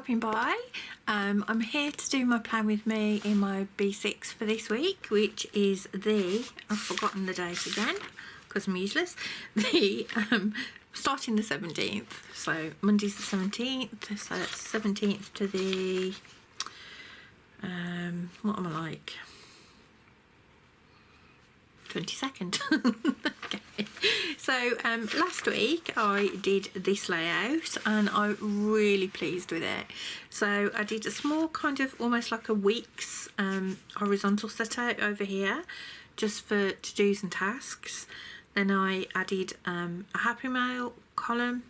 stopping by. I'm here to do my plan with me in my B6 for this week, which is I've forgotten the date again because I'm useless, starting the 17th, so Monday's the 17th, so that's 17th to the, what am I like, 22nd. Okay. So last week I did this layout and I'm really pleased with it. So I did a small kind of almost like a week's horizontal set out over here just for to-dos and tasks. Then I added a happy mail column,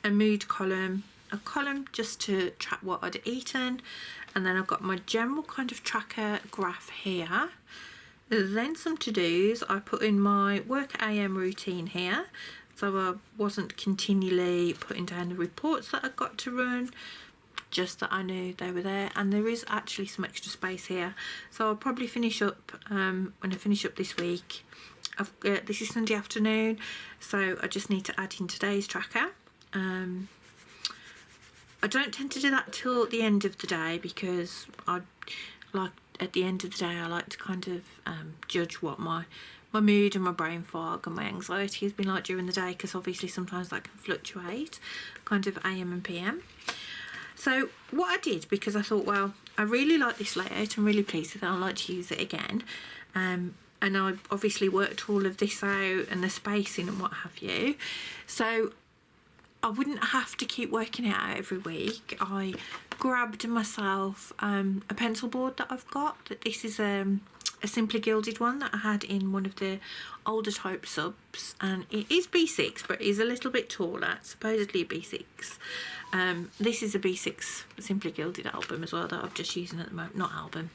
a mood column, a column just to track what I'd eaten, and then I've got my general kind of tracker graph here. Then some to-dos. I put in my work AM routine here, so I wasn't continually putting down the reports that I've got to run, just that I knew they were there. And there is actually some extra space here, so I'll probably finish up when I finish up this week. This is Sunday afternoon, so I just need to add in today's tracker. I don't tend to do that till the end of the day because at the end of the day I like to kind of judge what my mood and my brain fog and my anxiety has been like during the day, because obviously sometimes that can fluctuate kind of AM and PM. So what I did, because I thought, well, I really like this layout, I'm really pleased with it, I'd like to use it again, and I obviously worked all of this out and the spacing and what have you, so I wouldn't have to keep working it out every week. I grabbed myself a pencil board that I've got. That this is a Simply Gilded one that I had in one of the older type subs, and it is B6 but it is a little bit taller. It's supposedly a B6. This is a B6 Simply Gilded album as well that I'm just using at the moment. Not album,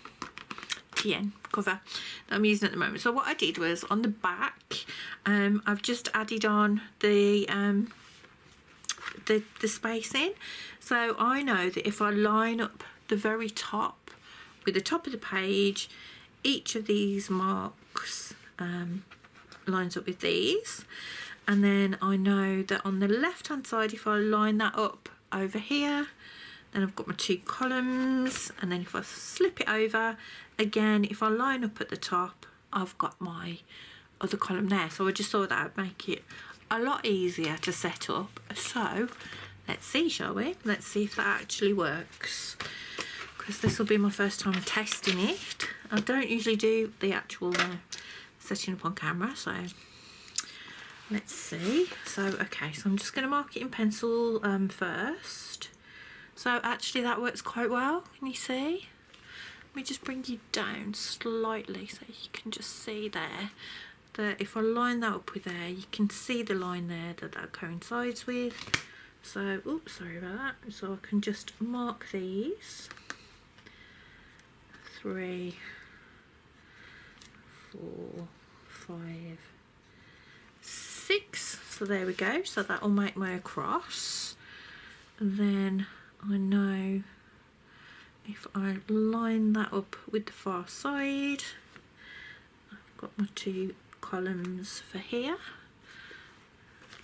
TN cover that I'm using at the moment. So what I did was on the back I've just added on the spacing, so I know that if I line up the very top with the top of the page, each of these marks lines up with these, and then I know that on the left hand side if I line that up over here, then I've got my two columns, and then if I slip it over again, if I line up at the top, I've got my other column there. So I just thought that would make it a lot easier to set up. So let's see, shall we? Let's see if that actually works, because this will be my first time testing it. I don't usually do the actual setting up on camera, so let's see. So okay, so I'm just going to mark it in pencil first. So actually that works quite well. Can you see? Let me just bring you down slightly so you can just see there that if I line that up with there, you can see the line there that coincides with. So, oops, sorry about that. So I can just mark these 3, 4, 5, 6. So there we go. So that will make my across. And then I know if I line that up with the far side, I've got my two columns for here,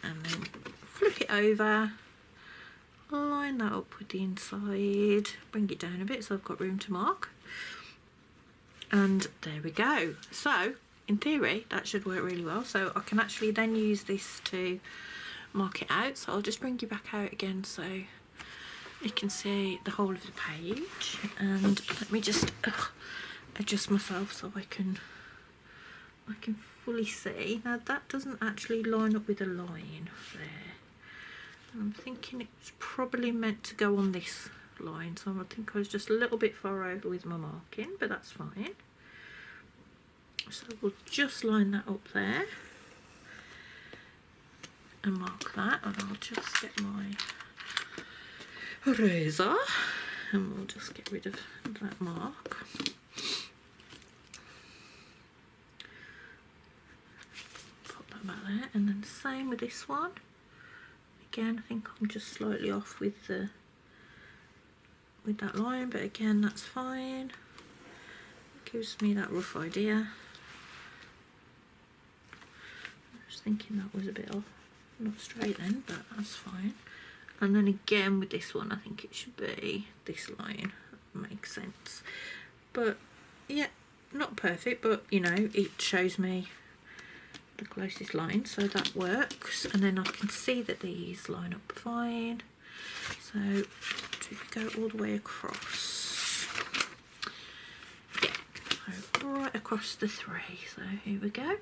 and then flip it over, line that up with the inside, bring it down a bit so I've got room to mark, and there we go. So in theory that should work really well, so I can actually then use this to mark it out. So I'll just bring you back out again so you can see the whole of the page, and let me just adjust myself so I can fully see. Now that doesn't actually line up with a line there. I'm thinking it's probably meant to go on this line, so I think I was just a little bit far over with my marking, but that's fine. So we'll just line that up there and mark that, and I'll just get my eraser and we'll just get rid of that mark. About there, and then same with this one. Again, I think I'm just slightly off with that line, but again that's fine. It gives me that rough idea. I was thinking that was a bit off, not straight then, but that's fine. And then again with this one, I think it should be this line. Makes sense. But yeah, not perfect, but you know, it shows me the closest line, so that works. And then I can see that these line up fine. So to go all the way across. Yeah, so right across the 3. So here we go.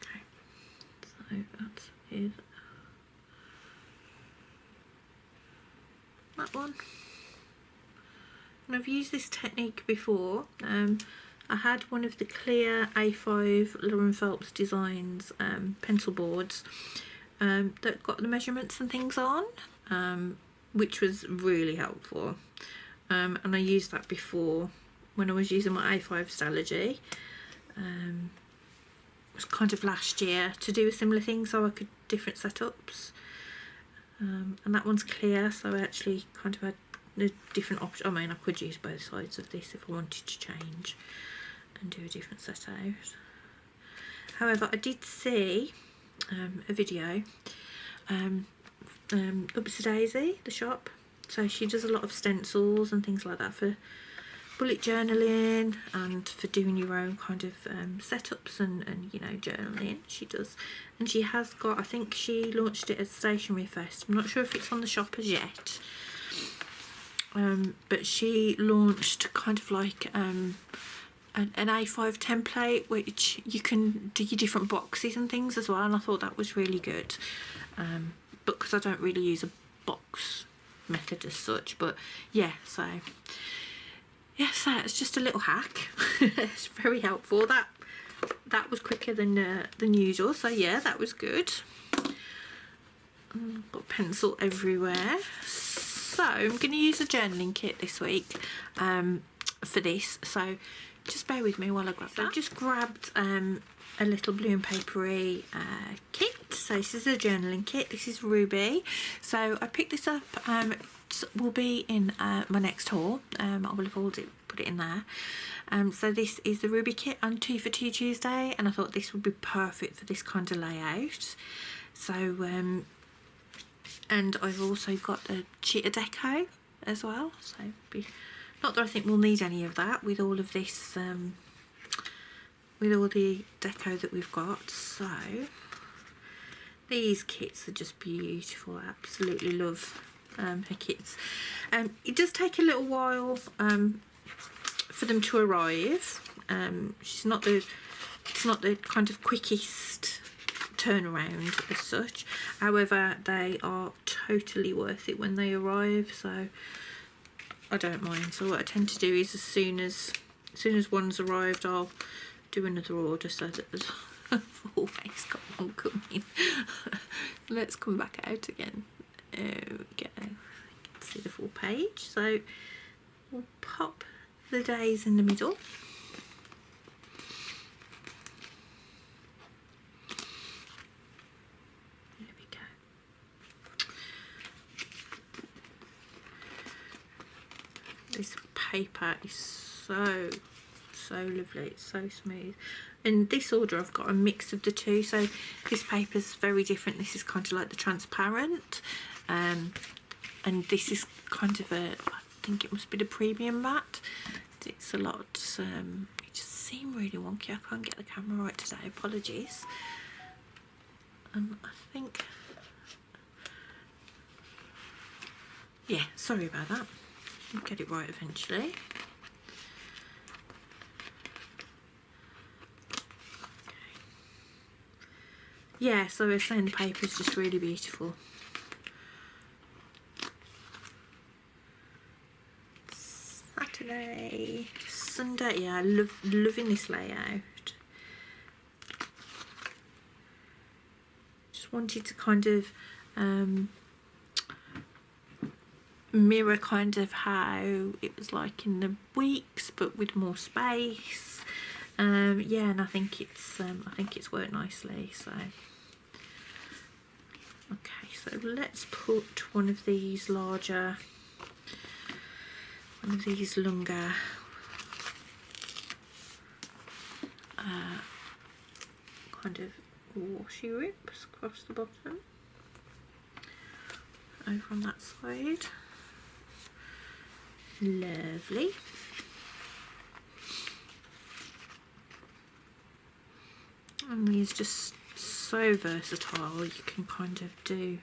Okay, so that's it. That one. And I've used this technique before. I had one of the clear A5 Lauren Phelps Designs pencil boards that got the measurements and things on, which was really helpful. And I used that before when I was using my A5 Stalogy. It was kind of last year to do a similar thing, so I could different setups. And that one's clear, so I actually kind of had a different option. I mean, I could use both sides of this if I wanted to change and do a different set out. However, I did see a video, Ups to Daisy, the shop. So she does a lot of stencils and things like that for bullet journaling and for doing your own kind of setups and you know, journaling. She does, and she has got, I think she launched it at Stationery Fest. I'm not sure if it's on the shop as yet, but she launched kind of like an A5 template which you can do your different boxes and things as well, and I thought that was really good. But because I don't really use a box method as such, but yeah, so yeah, so it's just a little hack. It's very helpful. That was quicker than usual, so yeah, that was good. Got pencil everywhere. So I'm going to use a journaling kit this week for this, so just bear with me while I grab that. I've just grabbed a little blue and papery kit. So this is a journaling kit. This is Ruby. So I picked this up. Will be in my next haul. I will have put it in there. So this is the Ruby kit on 2 for 2 Tuesday, and I thought this would be perfect for this kind of layout. So and I've also got the cheetah deco as well. So not that I think we'll need any of that with all of this, with all the deco that we've got. So these kits are just beautiful. I absolutely love her kits. It does take a little while for them to arrive. It's not the kind of quickest turnaround as such. However, they are totally worth it when they arrive, so I don't mind. So what I tend to do is as soon as one's arrived, I'll do another order so that there's I've always got one coming. Let's come back out again. There we go. You can see the full page. So we'll pop the days in the middle. There we go. This paper is so lovely. It's so smooth. In this order I've got a mix of the two, so this paper's very different. This is kind of like the transparent, and this is kind of I think it must be the premium matte. It's a lot, it just seemed really wonky. I can't get the camera right today, apologies. I think, yeah, sorry about that. I'll get it right eventually. Yeah, so I was saying the paper is just really beautiful. Saturday, Sunday, yeah, loving this layout. Just wanted to kind of mirror kind of how it was like in the weeks, but with more space. Yeah, and I think it's worked nicely. So okay, so let's put one of these longer kind of washi rips across the bottom, over on that side. Lovely. And these just so versatile, you can kind of do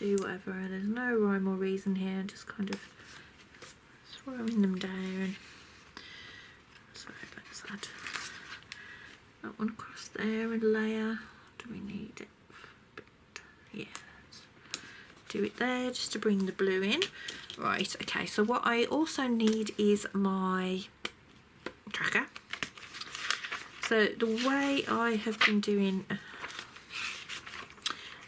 whatever. There's no rhyme or reason here, just kind of throwing them down. So let's add that one across there and layer. Do we need it? Yeah, let's do it there just to bring the blue in. Right, okay, so what I also need is my tracker. So the way I have been doing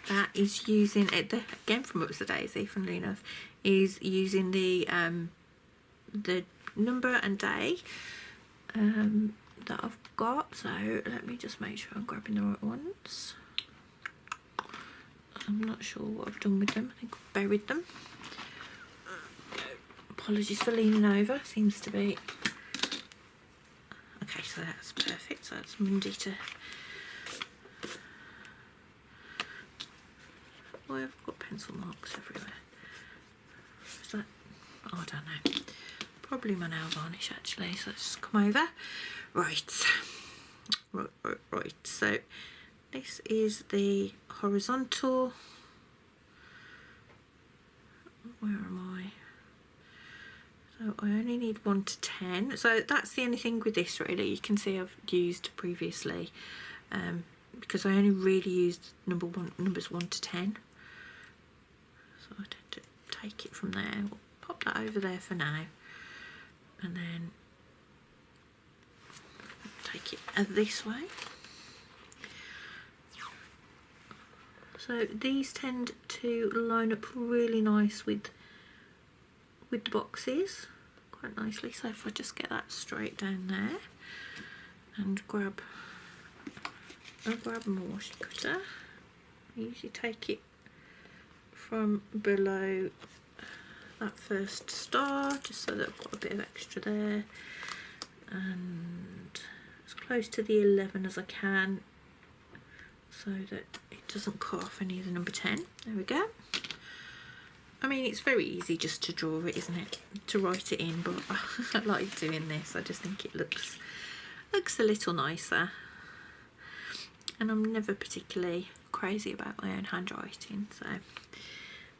that is using it again from Upside Daisy, funnily enough, is using the number and day that I've got. So let me just make sure I'm grabbing the right ones. I'm not sure what I've done with them. I think I've buried them. Apologies for leaning over. Seems to be okay. So that's perfect. So that's Monday to. Why have I got pencil marks everywhere? Is that? Oh, I don't know. Probably my nail varnish actually. So let's come over. Right. Right. So this is the horizontal. Where am I? So I only need 1 to 10. So that's the only thing with this really. You can see I've used previously because I only really used numbers 1 to 10. So I tend to take it from there. We'll pop that over there for now, and then take it this way. So these tend to line up really nice with the boxes quite nicely. So if I just get that straight down there and grab my washi cutter, I usually take it from below that first star just so that I've got a bit of extra there, and as close to the 11 as I can so that it doesn't cut off any of the number 10. There we go. I mean, it's very easy just to draw it, isn't it? To write it in, but I like doing this. I just think it looks a little nicer. And I'm never particularly crazy about my own handwriting, so.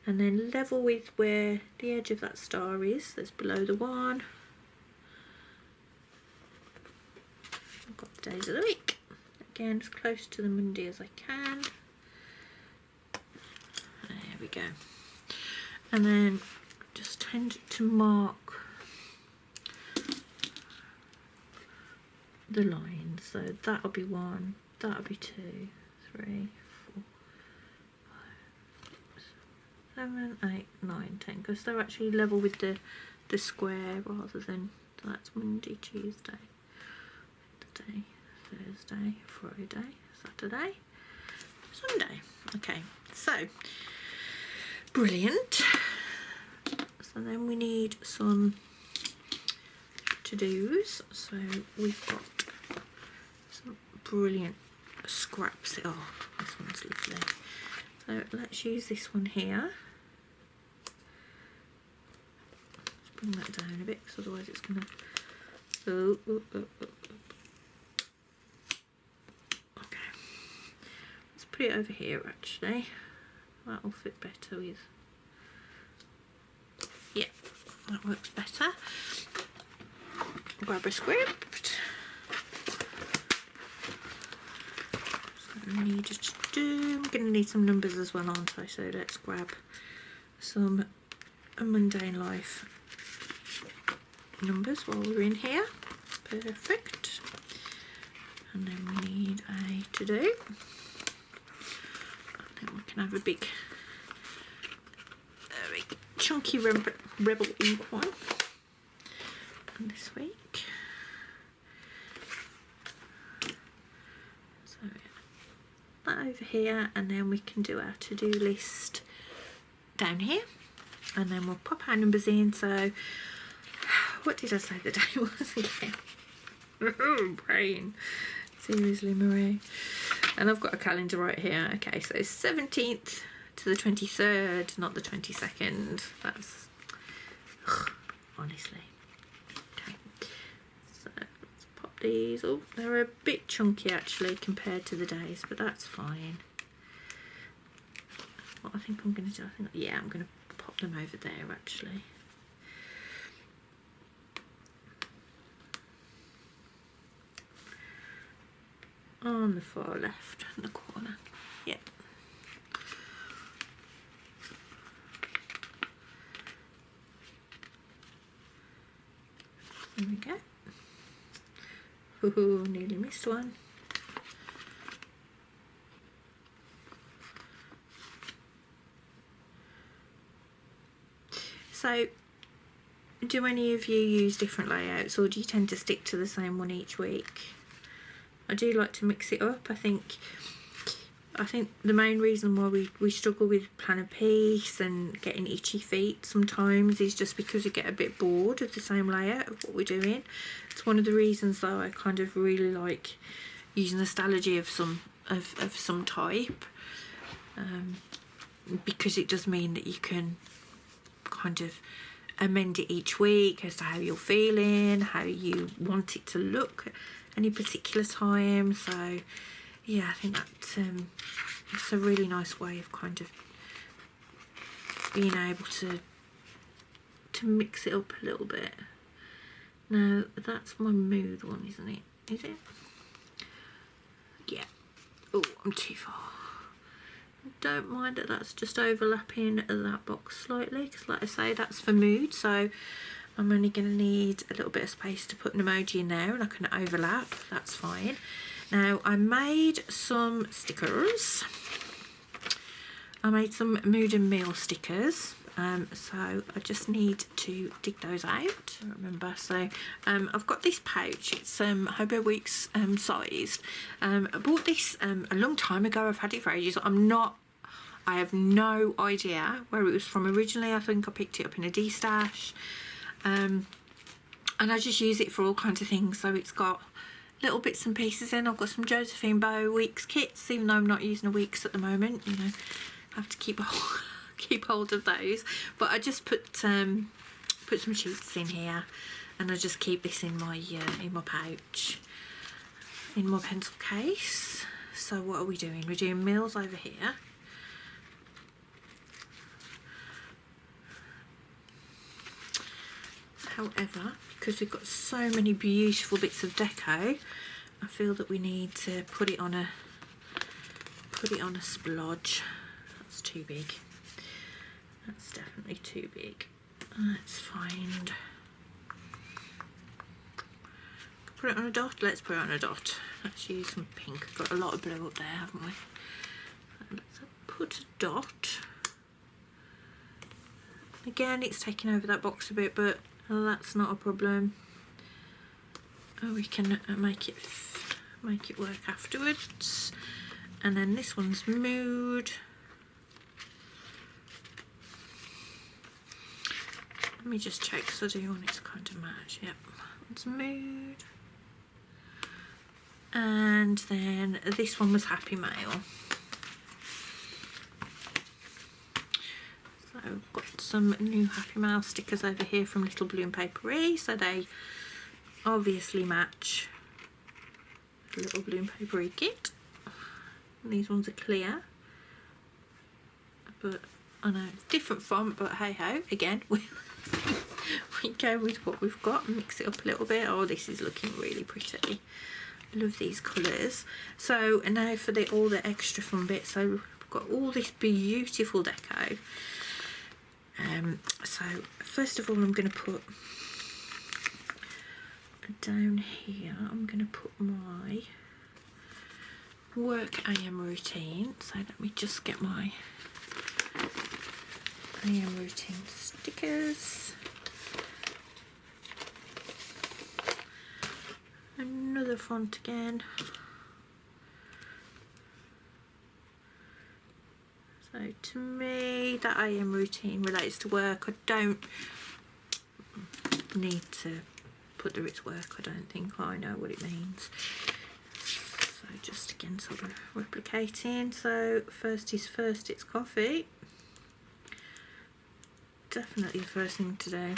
And then level with where the edge of that star is, that's below the 1. I've got the days of the week. Again, as close to the Monday as I can. There we go. And then just tend to mark the lines. So that'll be 1, that'll be 2, 3, 4, 5, 7, 8, 9, 10. Because they're actually level with the square rather than, so that's Monday, Tuesday, Wednesday, Thursday, Friday, Saturday, Sunday. Okay, so brilliant. So then we need some to-dos. So we've got some brilliant scraps. Oh, this one's lovely. So let's use this one here. Let's bring that down a bit because otherwise it's going to... Okay. Let's put it over here actually. That'll fit better with... Yeah, that works better. Grab a script. So I need to do... I'm going to need some numbers as well, aren't I? So let's grab some mundane life numbers while we're in here. Perfect. And then we need a to-do. I think we can have a big chunky rebel ink one. And this week. So that over here, and then we can do our to-do list down here, and then we'll pop our numbers in. So what did I say the day was again? Brain. Seriously, Marie. And I've got a calendar right here. Okay, so 17th to the 23rd, not the 22nd. That's honestly. Okay, so let's pop these. Oh, they're a bit chunky actually compared to the days, but that's fine. What I think I'm going to do, yeah, I'm going to pop them over there actually. On the far left in the corner. Yep. There we go. Ooh, nearly missed one. So, do any of you use different layouts, or do you tend to stick to the same one each week? I do like to mix it up. I think the main reason why we struggle with plan a piece and getting itchy feet sometimes is just because we get a bit bored of the same layout of what we're doing. It's one of the reasons though I kind of really like using Nostalgia of some type, because it does mean that you can kind of amend it each week as to how you're feeling, how you want it to look any particular time. So yeah, I think that it's a really nice way of kind of being able to mix it up a little bit. Now that's my mood one, isn't it? Is it? Yeah. Oh, I'm too far. Don't mind that that's just overlapping that box slightly, because like I say, that's for mood, so I'm only going to need a little bit of space to put an emoji in there, and I can overlap, that's fine. Now I made some stickers. I made some mood and meal stickers, so I just need to dig those out. I remember, so I've got this pouch. It's Hobo Weeks sized. I bought this a long time ago. I've had it for ages. I have no idea where it was from originally. I think I picked it up in a D-stash, and I just use it for all kinds of things. So it's got little bits and pieces in. I've got some Josephine Bow Weeks kits, even though I'm not using a Weeks at the moment, you know, I have to keep hold of those. But I just put some sheets in here, and I just keep this in my pouch, in my pencil case. So what are we doing? We're doing meals over here. However, because we've got so many beautiful bits of deco, I feel that we need to put it on a splodge. That's too big. That's definitely too big. Let's find. Put it on a dot. Let's put it on a dot. Let's use some pink. We've got a lot of blue up there, haven't we? Let's put a dot. Again, it's taking over that box a bit, but that's not a problem. Oh, we can make it work afterwards. And then this one's mood. Let me just check, because I do want it to kind of match. Yep, it's mood. And then this one was Happy Mail. So I've got some new Happy Mail stickers over here from Little Blue and Papery, so they obviously match the Little Blue and Papery kit. And these ones are clear, but I know different font, but hey ho, again we go with what we've got and mix it up a little bit. Oh, this is looking really pretty. Love these colours. So and now for all the extra fun bits. So we've got all this beautiful deco. So first of all, I'm going to put down here, I'm going to put my work AM routine. So let me just get my AM routine stickers. Another font again. So to me, that AM routine relates to work. I don't need to put that it's work. I don't think I know what it means. So just again sort of replicating. So first is first, it's coffee. Definitely the first thing to do.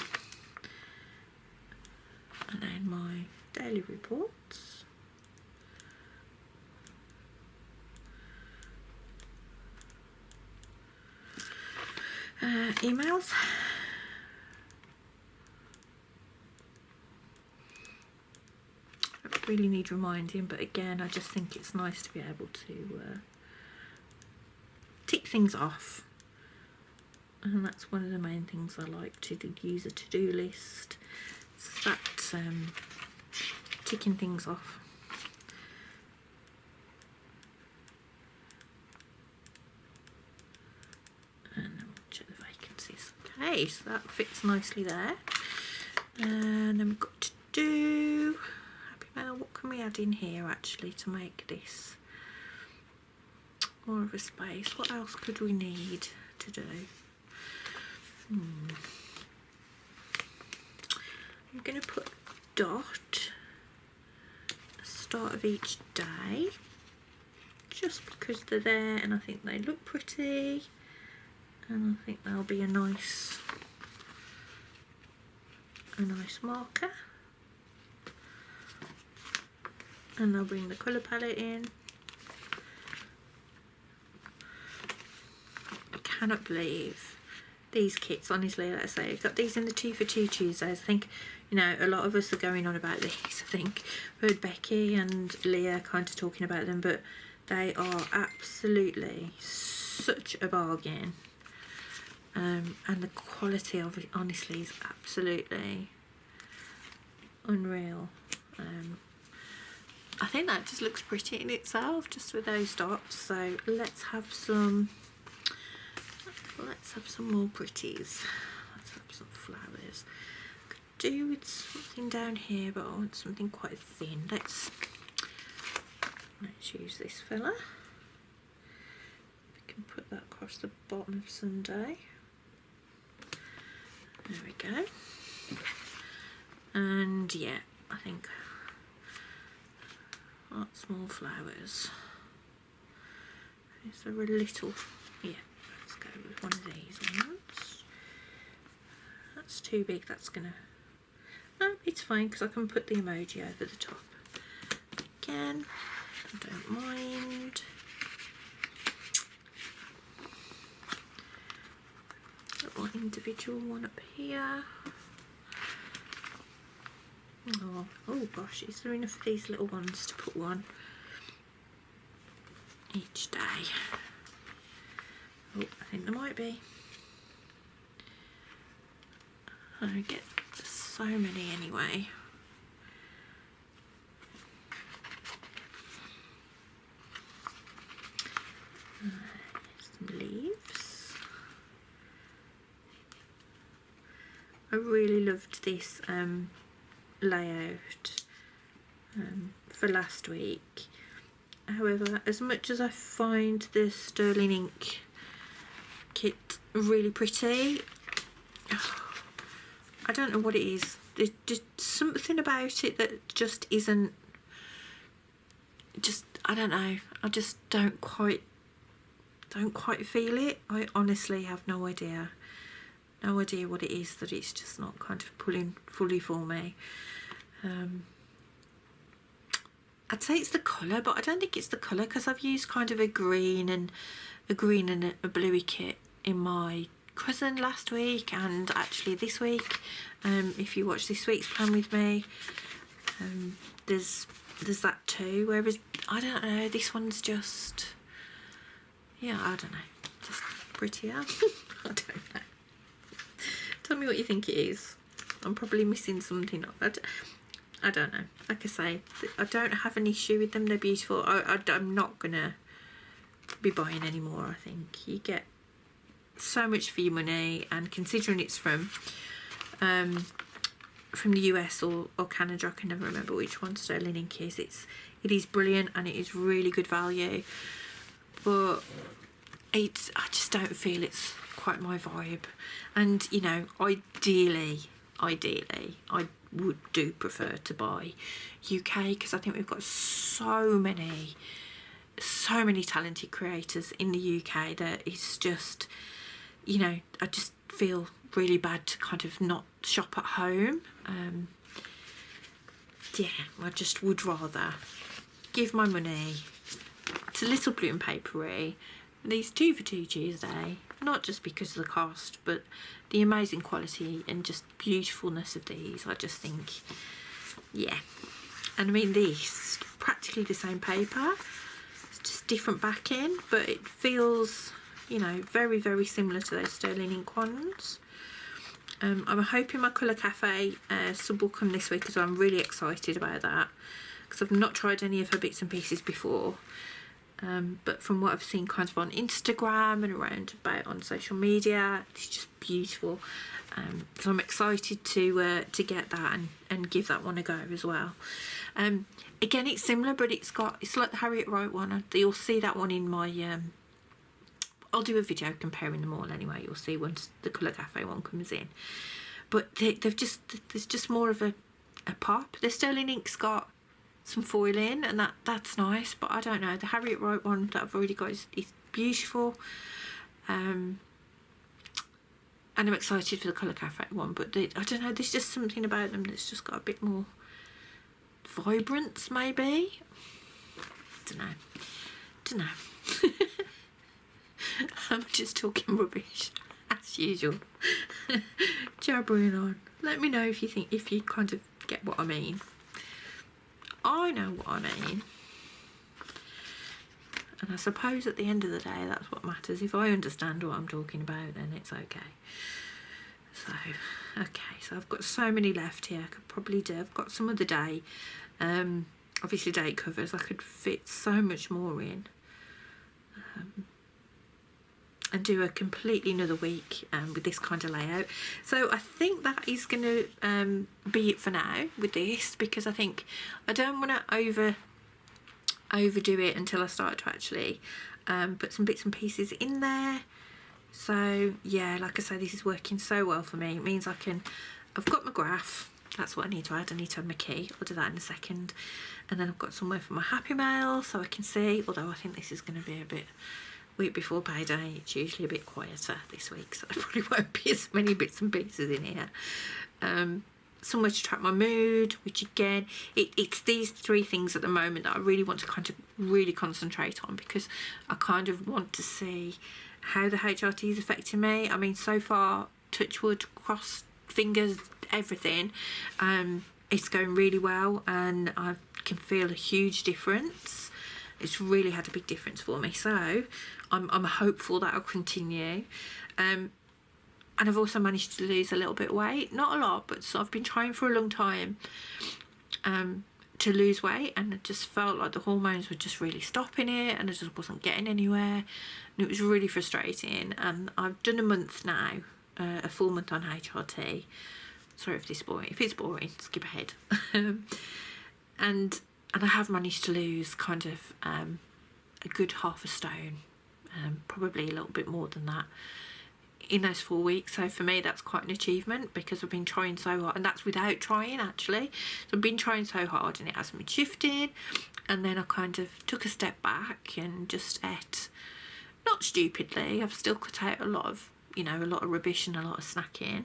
And then my daily reports. Emails. I really need reminding, but again, I just think it's nice to be able to tick things off. And that's one of the main things I like to do, use a to-do list. It's that ticking things off. And then we'll check the vacancies. Okay, so that fits nicely there. And then we've got to do Happy Mail. What can we add in here actually to make this more of a space? What else could we need to do? I'm going to put dot at the start of each day, just because they're there and I think they look pretty, and I think they'll be a nice marker, and I'll bring the colour palette in. I cannot believe these kits, honestly. Like I say, I've got these in the 2 for 2 Tuesdays. I think, you know, a lot of us are going on about these. I think I heard Becky and Leah kind of talking about them, but they are absolutely such a bargain. And the quality of it, honestly, is absolutely unreal. I think that just looks pretty in itself, just with those dots. So let's have some more pretties. Let's have some flowers. Could do with something down here, but I want something quite thin. Let's use this fella. We can put that across the bottom of Sunday. There we go. And yeah, I think lots more flowers. Is there a little? Yeah. Let's go with one of these ones. That's too big, that's gonna... No, it's fine because I can put the emoji over the top. Again, I don't mind. Got one individual one up here. Oh gosh, is there enough of these little ones to put one each day? Oh, I think there might be. I get so many anyway. Some leaves. I really loved this layout for last week. However, as much as I find the Sterling Ink kit really pretty, I don't know what it is. There's just something about it that just isn't, I don't know. I just don't quite feel it. I honestly have no idea what it is, that it's just not kind of pulling fully for me. I'd say it's the colour, but I don't think it's the colour because I've used kind of a green and a bluey kit in my cousin last week, and actually this week. If you watch this week's plan with me, there's that too. Whereas I don't know, this one's just, yeah, I don't know, just prettier. I don't know. Tell me what you think it is. I'm probably missing something. I don't know. Like I say, I don't have an issue with them. They're beautiful. I'm not gonna be buying any more. I think you get so much for your money, and considering it's from the US or Canada, I can never remember which one Sterling Ink is. It is brilliant and it is really good value, but I just don't feel it's quite my vibe. And you know, ideally ideally I would prefer to buy UK, because I think we've got so many talented creators in the UK that it's just, you know, I just feel really bad to kind of not shop at home. Yeah, I just would rather give my money to Little Bloom Papery, these 2 for £2 Tuesday, not just because of the cost, but the amazing quality and just beautifulness of these. I just think, yeah. And I mean, this, practically the same paper, it's just different backing, but it feels, you know, very, very similar to those Sterling Ink ones. I'm hoping my Colour Cafe sub will come this week as well. I'm really excited about that, because I've not tried any of her bits and pieces before. But from what I've seen kind of on Instagram and around about on social media, it's just beautiful. So I'm excited to get that and give that one a go as well. Again, it's similar, but it's like the Harriet Wright one. You'll see that one in my I'll do a video comparing them all anyway. You'll see once the Colour Cafe one comes in. But there's just more of a pop. The Sterling Ink's got some foil in, and that's nice, but I don't know, the Harriet Wright one that I've already got is beautiful. And I'm excited for the Colour Cafe one, but I don't know, there's just something about them that's just got a bit more vibrance, maybe. Don't know. I'm just talking rubbish as usual. Jabbering on. Let me know if you kind of get what I mean. I know what I mean. And I suppose at the end of the day, that's what matters. If I understand what I'm talking about, then it's okay. So I've got so many left here. I could probably do. I've got some of the day. Obviously date covers. I could fit so much more in. And do a completely another week with this kind of layout. So I think that is going to be it for now with this, because I think I don't want to overdo it until I start to actually put some bits and pieces in there. So yeah, like I say, this is working so well for me. It means I've got my graph. That's what I need to add. I need to add my key. I'll do that in a second. And then I've got somewhere for my Happy Mail so I can see, although I think this is going to be a bit, week before payday, it's usually a bit quieter this week, so there probably won't be as many bits and pieces in here. Somewhere to track my mood, which again, it's these 3 things at the moment that I really want to kind of really concentrate on, because I kind of want to see how the HRT is affecting me. I mean, so far, touch wood, cross fingers, everything, it's going really well, and I can feel a huge difference. It's really had a big difference for me, so I'm hopeful that'll continue. And I've also managed to lose a little bit of weight, not a lot, but so I've been trying for a long time to lose weight, and it just felt like the hormones were just really stopping it, and I just wasn't getting anywhere, and it was really frustrating. And I've done a month now, a full month on HRT. Sorry if this is boring. If it's boring, skip ahead. And I have managed to lose kind of a good half a stone, probably a little bit more than that in those 4 weeks. So for me, that's quite an achievement, because I've been trying so hard, and that's without trying actually. So I've been trying so hard and it hasn't been shifted, and then I kind of took a step back and just ate, not stupidly. I've still cut out a lot of rubbish and a lot of snacking,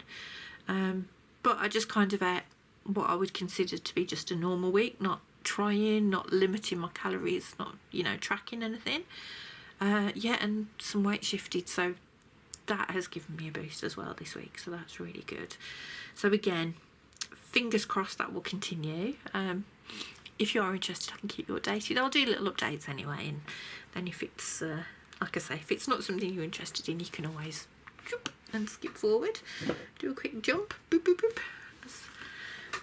but I just kind of ate what I would consider to be just a normal week, not trying, not limiting my calories, not tracking anything. And some weight shifted, so that has given me a boost as well this week, so that's really good. So again, fingers crossed that will continue. If you are interested, I can keep you updated. I'll do little updates anyway, and then if it's like I say, if it's not something you're interested in, you can always jump and skip forward, do a quick jump, boop boop boop, as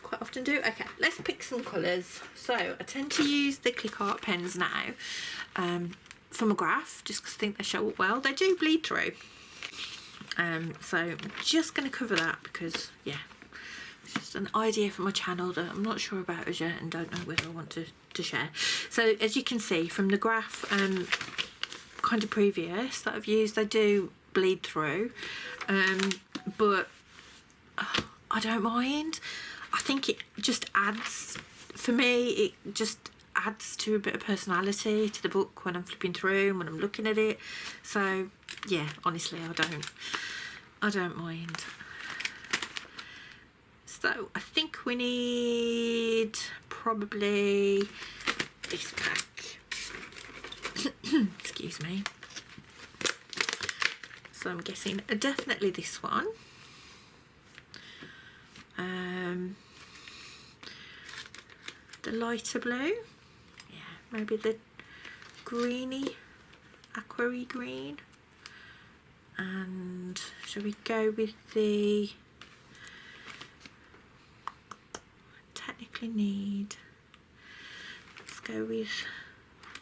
quite often do. Okay, let's pick some colours. So I tend to use the Click Art pens now for my graph, just because I think they show up well. They do bleed through, so I'm just going to cover that because it's just an idea for my channel that I'm not sure about as yet and don't know whether I want to share. So as you can see from the graph kind of previous that I've used, they do bleed through, but I don't mind. I think it just adds, for me, it just adds to a bit of personality to the book when I'm flipping through and when I'm looking at it. So yeah, honestly, I don't mind. So I think we need probably this pack. Excuse me. So I'm guessing definitely this one. The lighter blue. Yeah, maybe the greeny, aquary green. And shall we go with the, technically need, let's go with,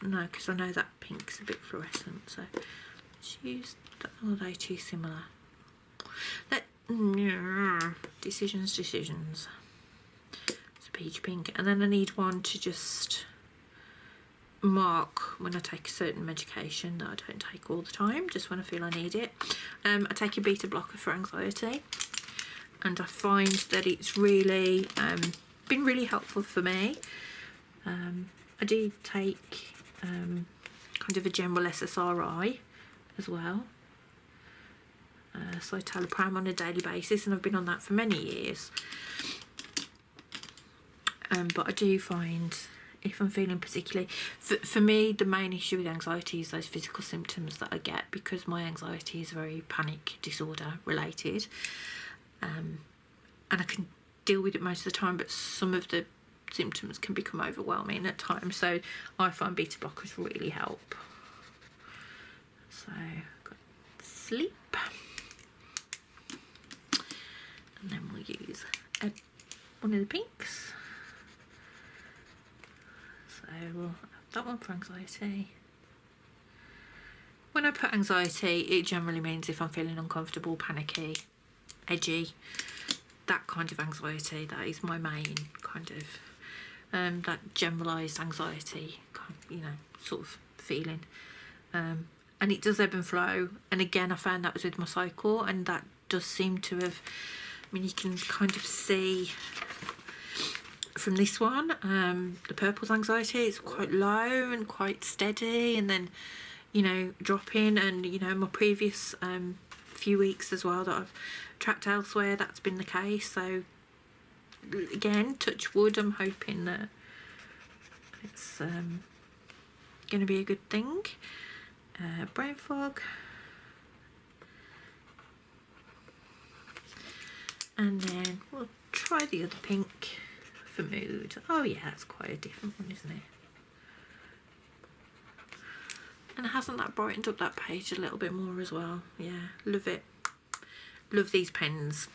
no, because I know that pink's a bit fluorescent, so let's use that. Oh, they're too similar. Decisions. It's a peach pink, and then I need one to just mark when I take a certain medication that I don't take all the time, just when I feel I need it. I take a beta blocker for anxiety, and I find that it's really been really helpful for me. I do take kind of a general SSRI as well, citalopram on a daily basis, and I've been on that for many years. But I do find, if I'm feeling particularly, for me, the main issue with anxiety is those physical symptoms that I get, because my anxiety is very panic disorder related, and I can deal with it most of the time, but some of the symptoms can become overwhelming at times, so I find beta blockers really help. So got sleep, and then we'll use one of the pinks. So we'll have that one for anxiety. When I put anxiety, it generally means if I'm feeling uncomfortable, panicky, edgy, that kind of anxiety. That is my main kind of that generalised anxiety, you know, sort of feeling. And it does ebb and flow, and again I found that was with my cycle, and that does seem to have, I mean, you can kind of see from this one, the purple's anxiety, it's quite low and quite steady, and then, you know, dropping. And you know, my previous few weeks as well that I've tracked elsewhere, that's been the case. So again, touch wood, I'm hoping that it's going to be a good thing. Brain fog, and then we'll try the other pink for mood. Oh yeah, that's quite a different one, isn't it? And hasn't that brightened up that page a little bit more as well? Yeah, love it. Love these pens.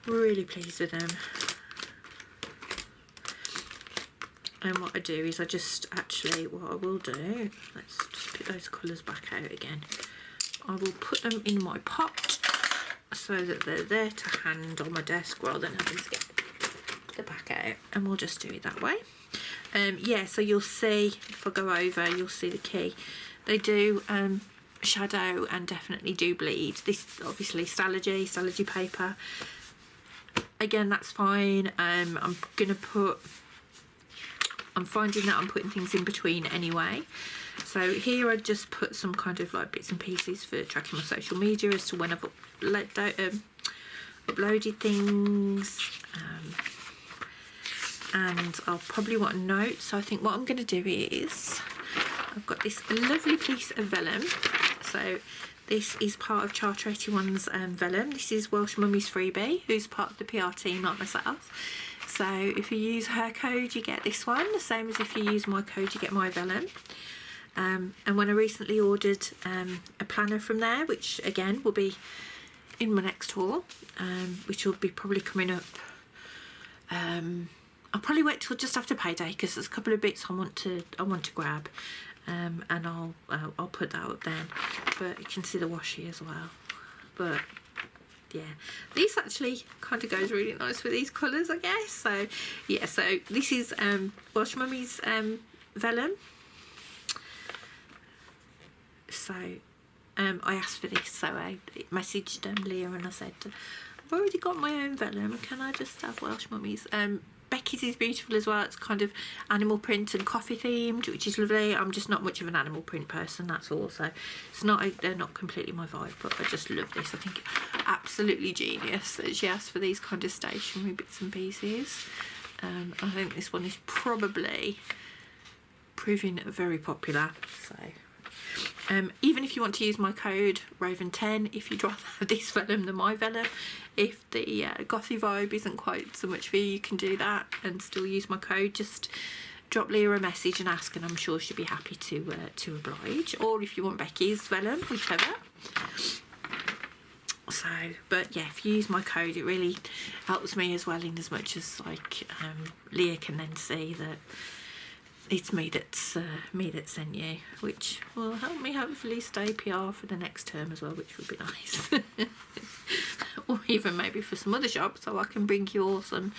Really pleased with them. And what I do is I just actually, what I will do, let's just put those colours back out again. I will put them in my pot so that they're there to hand on my desk rather than having to get the back out, and we'll just do it that way. Yeah, so you'll see, if I go over, you'll see the key. They do shadow and definitely do bleed. This obviously Stalogy paper. Again, that's fine. I'm finding that I'm putting things in between anyway. So here I just put some kind of like bits and pieces for tracking my social media as to when I've uploaded things. And I'll probably want a note. So I think what I'm going to do is, I've got this lovely piece of vellum. So this is part of Charter 81's vellum. This is Welsh Mummy's freebie, who's part of the PR team like myself. So if you use her code, you get this one, the same as if you use my code, you get my vellum. And when I recently ordered a planner from there, which again will be in my next haul, which will be probably coming up. I'll probably wait till just after payday, because there's a couple of bits I want to grab, and I'll put that up then. But you can see the washi as well. But yeah, these actually kind of goes really nice with these colours, I guess. So yeah, so this is Welsh Mummy's vellum. So I asked for this, so I messaged Leah and I said, I've already got my own vellum, can I just have Welsh Mummies? Becky's is beautiful as well. It's kind of animal print and coffee themed, which is lovely. I'm just not much of an animal print person, that's all. So it's not, they're not completely my vibe, but I just love this. I think absolutely genius that she asked for these kind of stationery bits and pieces. I think this one is probably proving very popular. So even if you want to use my code Raven10, if you'd rather have this vellum than my vellum, if the gothy vibe isn't quite so much for you, you can do that and still use my code. Just drop Leah a message and ask, and I'm sure she'll be happy to oblige. Or if you want Becky's vellum, whichever. So, but yeah, if you use my code, it really helps me as well, in as much as like Leah can then see that it's me that's sent you, which will help me hopefully stay PR for the next term as well, which would be nice. Or even maybe for some other shops, so I can bring you all some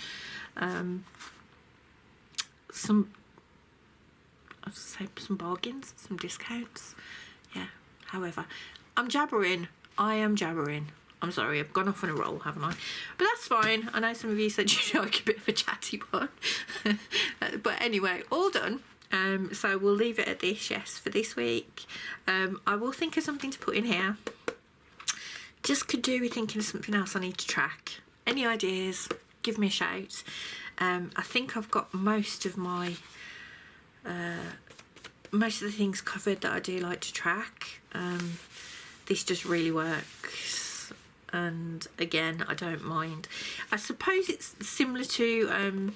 bargains, some discounts. Yeah. However, I'm jabbering. I am jabbering. I'm sorry, I've gone off on a roll, haven't I? But that's fine. I know some of you said you like a bit of a chatty one. But anyway, all done. So we'll leave it at this, yes, for this week. I will think of something to put in here. Just could do with thinking of something else I need to track. Any ideas, give me a shout. I think I've got most of my most of the things covered that I do like to track. This just really works, and again, I don't mind. I suppose it's similar to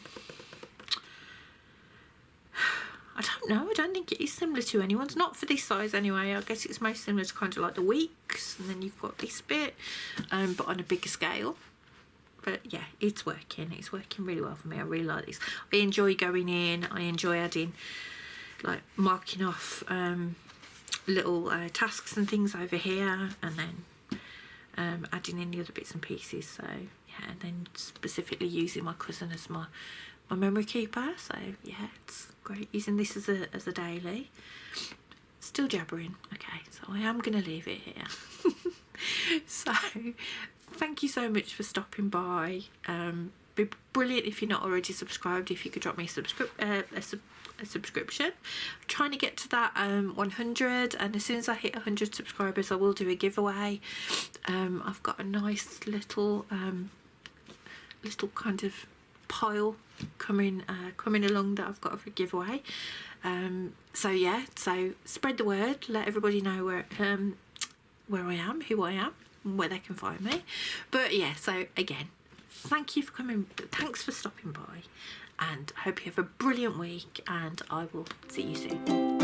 I don't know, I don't think it is similar to anyone's, not for this size anyway. I guess it's most similar to kind of like the weeks, and then you've got this bit, but on a bigger scale. But yeah, it's working really well for me. I really like this. I enjoy going in, I enjoy adding, like marking off little tasks and things over here, and then adding in the other bits and pieces. So yeah, and then specifically using my cousin as my memory keeper. So yeah, it's great using this as a daily. Still jabbering. Okay, so I am gonna leave it here. So thank you so much for stopping by. Be brilliant if you're not already subscribed, if you could drop me a subscription. I'm trying to get to that 100, and as soon as I hit 100 subscribers I will do a giveaway. I've got a nice little kind of pile coming along that I've got for a giveaway. So yeah, so spread the word, let everybody know where I am, who I am, and where they can find me. But yeah, so again, thank you for coming, thanks for stopping by, and I hope you have a brilliant week, and I will see you soon.